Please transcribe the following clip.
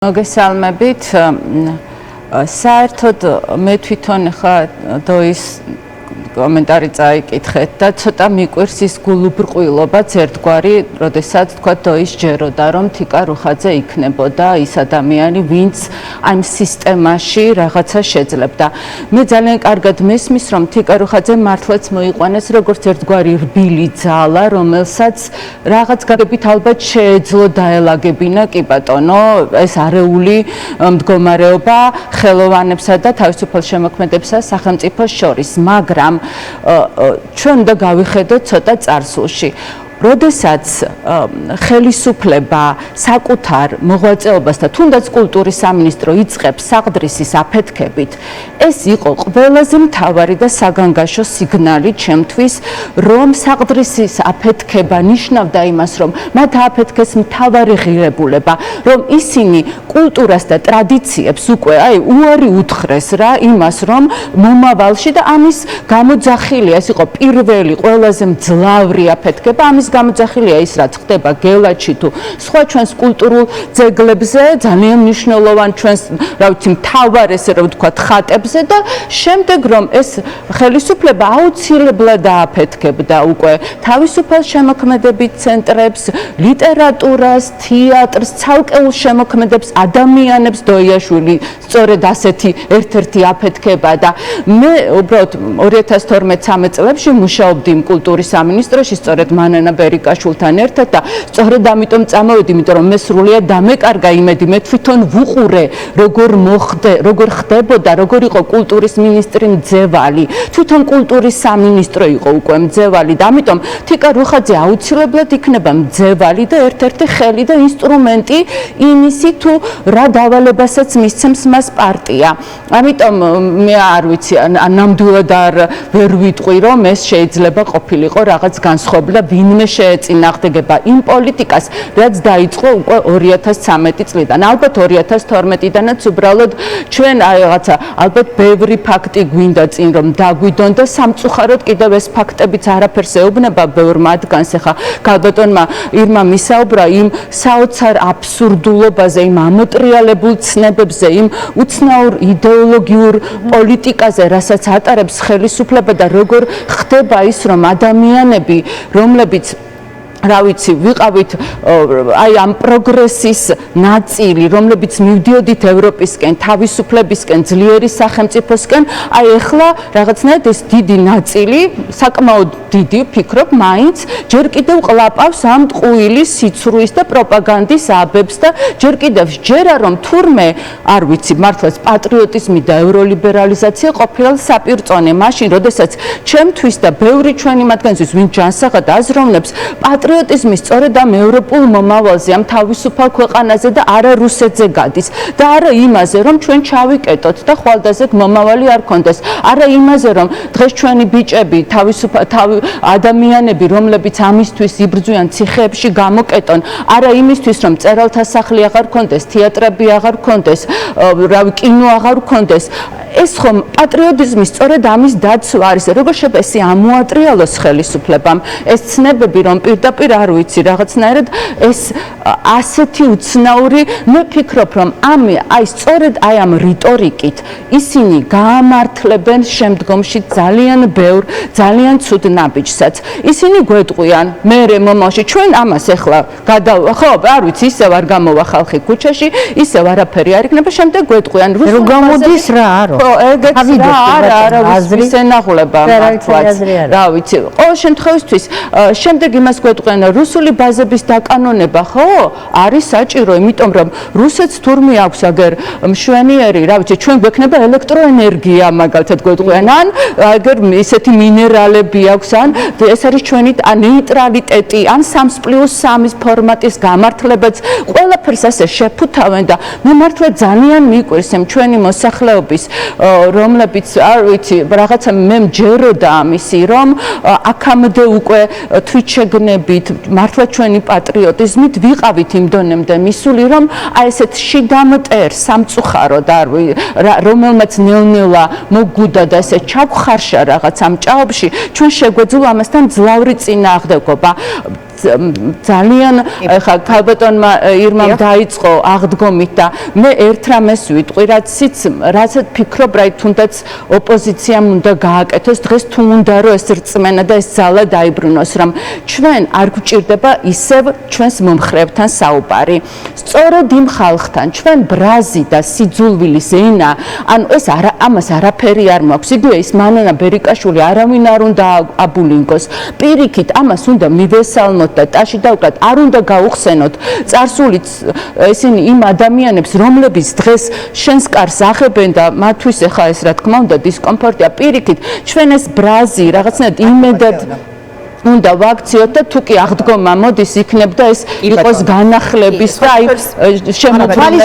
მოგესალმებით. საერთოდ მე თვითონ ხა დოის კომენტარი წაიკითხეთ და ცოტა მიყვირს ის გულუბრყვილობაც ერთგვარი, როდესაც თქვა დოის ჯეროდა, რომ თიკა რუხაძე იქნებოდა ის ადამიანი, ვინც ამ სისტემაში რაღაცა შეძლებდა. მე ძალიან კარგად მესმის, რომ თიკა რუხაძე მართლაც მოიყვანეს როგორც ერთგვარი რბილი ძალა, რომელსაც რაღაც გაგებით ალბათ შეეძლო დაელაგებინა, კი ბატონო, ეს არეული მდგომარეობა ხელოვანებსა და თავისუფალ შემოქმედებსა სახელმწიფოს შორის, მაგრამ ჩვენ უნდა გავიხედოთ ცოტა წარსულში. როდესაც ხელისუფლება საკუთარ მოღვაწეობას და თუნდაც კულტურის სამინისტრო იწყებს საყდრისის აფეთქებით, ეს იყო ყველაზე მთავარი და საგანგაშო სიგნალი ჩემთვის, რომ საყდრისის აფეთქება ნიშნავდა იმას, რომ მათ ააფეთქეს მთავარი ღირებულება, რომ ისინი კულტურას და ტრადიციებს უკვე უარი უთხრეს რა იმას, რომ მომავალში და ამის გამოძახილია, ეს იყო პირველი ყველაზე მძლავრი აფეთქება, ამის გამოძახილია ის, რაც ხდება გელაჩი თუ სხვა ჩვენს კულტურულ ძეგლებზე, ძალიან მნიშვნელოვან ჩვენს, რა ვიცი, მთავარ ესე რომ ვთქვათ, ხატებზე და შემდეგ რომ ეს ხელისუფლება აუცილებლად ააფეთქებდა უკვე თავისუფალ შემოქმედებით ცენტრებს, ლიტერატურას, თეატრს, ცალკეულ შემოქმედებს, ადამიანებს, დოიაშვილი სწორედ ასეთი ერთ-ერთი აფეთქება და მე უბრალოდ 2012-13 წლებში მუშაობდი იმ კულტურის სამინისტროში, სწორედ მანანა ბერიკაშვილთან ერთად და სწორედ ამიტომ წამოვედი, იმიტომ რომ მე სრულიად დამეკარგა იმედი, მე თვითონ ვუყურე, როგორ ხდებოდა, როგორ იყო კულტურის მინისტრი მძევალი, თვითონ კულტურის სამინისტრო იყო უკვე მძევალი და ამიტომ თიკა რუხაძე აუცილებლად იქნება მძევალი და ერთ-ერთი ხელი და ინსტრუმენტი იმისი თუ რა დავალებასაც მისცემს მას პარტია. ამიტომ მე არ ვიცი, ნამდვილად ვერ ვიტყვი, რომ ეს შეიძლება ყოფილიყო რაღაც განსხვავება, ვინმე შეეწინააღმდეგება იმ პოლიტიკას, რაც დაიწყო უკვე 2013 წლიდან. ალბათ 2012-დანაც უბრალოდ ჩვენ რაღაცა ალბათ ბევრი ფაქტი გვინდა წინ რომ დაგვიდონ და სამწუხაროდ კიდევ ეს ფაქტებიც არაფერს ეუბნება ბევრ მათგანს. ახლა ქალბატონმა ირმა მისაუბრა იმ საოცარ აბსურდულობაზე, იმ ამოტრიალებულ ცნებებზე, იმ უცნაურ იდეოლოგიურ პოლიტიკაზე, რასაც ატარებს ხელისუფლება და როგორ ხდება ის, რომ ადამიანები, რომლებიც რა ვიცი, ვიყავით აი ამ პროგრესის ნაწილი, რომლებიც მივდიოდით ევროპისკენ, თავისუფლებისკენ, ძლიერი სახელმწიფოსკენ, აი ახლა რაღაცნაირად ეს დიდი ნაწილი, საკმაოდ დიდი, ვფიქრობ, მაინც ჯერ კიდევ ყლაპავს ამ ტყუილის სიცრუის და პროპაგანდის აბებს და ჯერ კიდევ სჯერა, რომ თურმე, არ ვიცი, მართლაც პატრიოტიზმი და ევროლიბერალიზაცია ყოფილა საპირწონე, მაშინ, როდესაც ჩემთვის და ბევრი ჩვენი მათგანისთვის, ვინც ჯანსაღად აზროვნებს, პატრიოტიზმი სწორედ ამ ევროპულ მომავალზე, ამ თავისუფალ ქვეყანაზე და არა რუსეთზე გადის და არა იმაზე, რომ ჩვენ ჩავიკეტოთ და ხვალდაზედ მომავალი არ გქონდეს, არა იმაზე, რომ დღეს ჩვენი ბიჭები, ადამიანები, რომლებიც ამისთვის იბრძვიან ციხეებში გამოკეტონ, არა იმისთვის, რომ მწერალთა სახლი აღარ გქონდეს, თეატრები აღარ გქონდეს, კინო აღარ გქონდეს. ეს ხომ პატრიოტიზმი სწორედ ამის დაცვა არის. როგორ შეიძლება ეს ამოატრიალოს ხელისუფლებამ ეს ცნებები, რომ პირდაპირ არ ვიცი, რაღაცნაირად ეს ასეთი უცნაური, მე ვფიქრობ, რომ აი სწორედ აი ამ რიტორიკით ისინი გაამართლებენ შემდგომში ძალიან ბევრ, ძალიან ცუდ ნაბიჯსაც. ისინი გვეტყვიან, მერე მომავალში ჩვენ ამას ახლა ხო, არ ვიცი, ისევ არ გამოვა ხალხი ქუჩაში, ისევ არაფერი არ იქნება, შემდეგ გვეტყვიან რო გამოდის რა არო. ხო, ეგეც რა არა ვის ენაღვლება მართლაც. რა ვიცი, ყოველ შემთხვევისთვის შემდეგ იმას გვეტყვიან, რუსული ბაზების დაკანონება ხო არის საჭირო, იმიტომ რომ რუსეთს თურმე აქვს აგერ მშვენიერი, რა ვიცი, ჩვენ გვექნება ელექტროენერგია, მაგალითად გვეტყვიან, ან აგერ ისეთი მინერალები აქვს, ან ეს არის ჩვენი ნეიტრალიტეტი, ან 3+3 ფორმატის გამართლებაც, ყველაფერს ასე შეფუთავენ და მე მართლა ძალიან მიყვირს იმ ჩვენი მოსახლეობის, რომლებიც არ ვიცი, რაღაცა მე მჯეროდა ამისი, რომ აქამდე უკვე თვითშეგნებით, მართლა ჩვენი პატრიოტიზმით ვიყავით იმ დონემდე მისული, რომ აი ესეთ შიდამტერ სამწუხაროდ რომელმაც ნელ-ნელა მოგვუდა და ესე ჩაგვხარშა რაღაც ამ ჭაობში, ჩვენ შეგვეძლო ამასთან ძლავრი წინააღმდეგობა. ძალიან ხა ქალბატონმა ირმამ დაიწყო აღდგომით და მე ერთ რამეს ვიტყვი, რაც ფიქრობ, რა თუნდაც ოპოზიციამ უნდა გააკეთოს დღეს თუ უნდა რომ ეს რწმენა და ეს ძალა დაიბრუნოს, რომ ჩვენ არ გვჭირდება ისევ ჩვენს მომხრეებთან საუბარი. სწორედ იმ ხალხთან ჩვენ ბრაზი და სიძულვილის ენა, ანუ ეს ამას არაფერი არ მაქვს. იგივე ის მანანა ბერიკაშვილი არავინ არ უნდა აბულინგოს. პირიქით ამას უნდა მივესალმოთ და ტაში დავკრათ, არ უნდა გაუხსენოთ წარსულიც ესენი იმ ადამიანებს, რომლებიც დღეს შენს კარს ახებენ და მათთვის ეხა ეს რა თქმა უნდა დისკომფორტია. პირიქით ჩვენ ეს ბრაზი რაღაცნაირად იმედად უნდა ვაქციოთ და თუ კი აღდგომა მოდის იქნებ და ეს იყოს განახლების და აი შემოგვიყვანოს